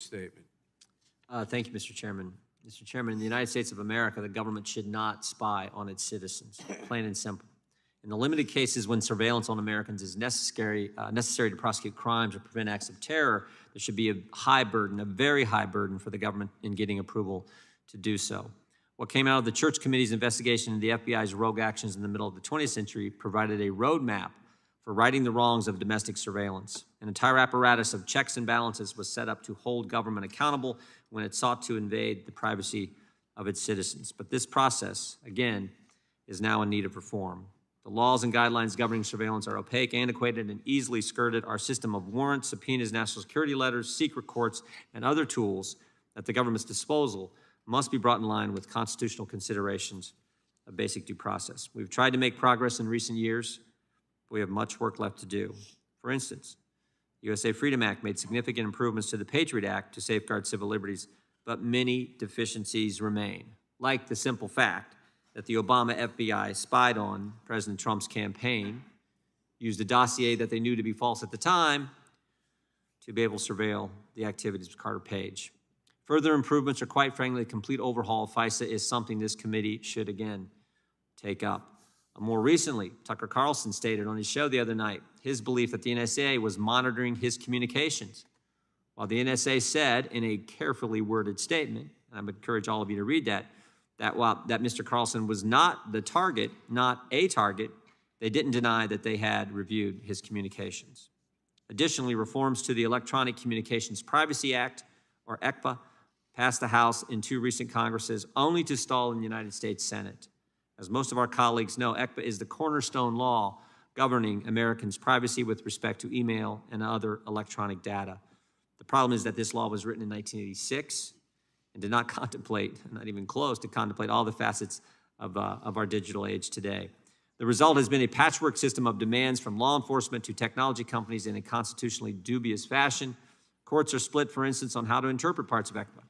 Statement. Thank you, Mr. Chairman. Mr. Chairman, in the United States of America, the government should not spy on its citizens, plain and simple. In the limited cases when surveillance on Americans is necessary to prosecute crimes or prevent acts of terror, there should be a high burden, a very high burden for the government in getting approval to do so. What came out of the Church Committee's investigation into the FBI's rogue actions in the middle of the 20th century provided a roadmap for righting the wrongs of domestic surveillance. An entire apparatus of checks and balances was set up to hold government accountable when it sought to invade the privacy of its citizens. But this process, again, is now in need of reform. The laws and guidelines governing surveillance are opaque, antiquated, and easily skirted. Our system of warrants, subpoenas, national security letters, secret courts, and other tools at the government's disposal must be brought in line with constitutional considerations of basic due process. We've tried to make progress in recent years, but we have much work left to do. For instance, the USA Freedom Act made significant improvements to the Patriot Act to safeguard civil liberties, but many deficiencies remain, like the simple fact that the Obama FBI spied on President Trump's campaign, used a dossier that they knew to be false at the time to be able to surveil the activities of Carter Page. Further improvements, or quite frankly, a complete overhaul of FISA is something this committee should again take up. More recently, Tucker Carlson stated on his show the other night his belief that the NSA was monitoring his communications. While the NSA said in a carefully worded statement, and I would encourage all of you to read that Mr. Carlson was not the target, not a target, they didn't deny that they had reviewed his communications. Additionally, reforms to the Electronic Communications Privacy Act, or ECPA, passed the House in 2 recent Congresses, only to stall in the United States Senate. As most of our colleagues know, ECPA is the cornerstone law governing Americans' privacy with respect to email and other electronic data. The problem is that this law was written in 1986 and did not contemplate, not even close to contemplate, all the facets of our digital age today. The result has been a patchwork system of demands from law enforcement to technology companies in a constitutionally dubious fashion. Courts are split, for instance, on how to interpret parts of ECPA,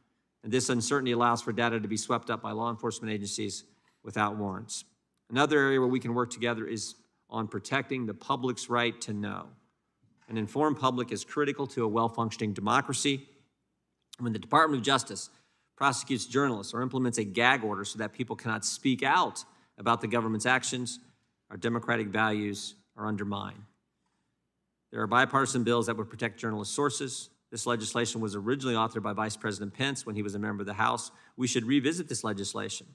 and this uncertainty allows for data to be swept up by law enforcement agencies without warrants. Another area where we can work together is on protecting the public's right to know. An informed public is critical to a well-functioning democracy. When the Department of Justice prosecutes journalists or implements a gag order so that people cannot speak out about the government's actions, our democratic values are undermined. There are bipartisan bills that would protect journalist sources. This legislation was originally authored by Vice President Pence when he was a member of the House. We should revisit this legislation,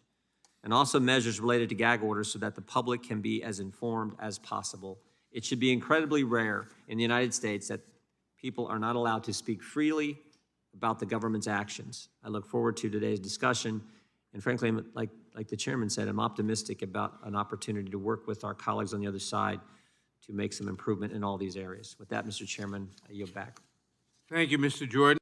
and also measures related to gag orders so that the public can be as informed as possible. It should be incredibly rare in the United States that people are not allowed to speak freely about the government's actions. I look forward to today's discussion, and frankly, like the chairman said, I'm optimistic about an opportunity to work with our colleagues on the other side to make some improvement in all these areas. With that, Mr. Chairman, I yield back. Thank you, Mr. Jordan.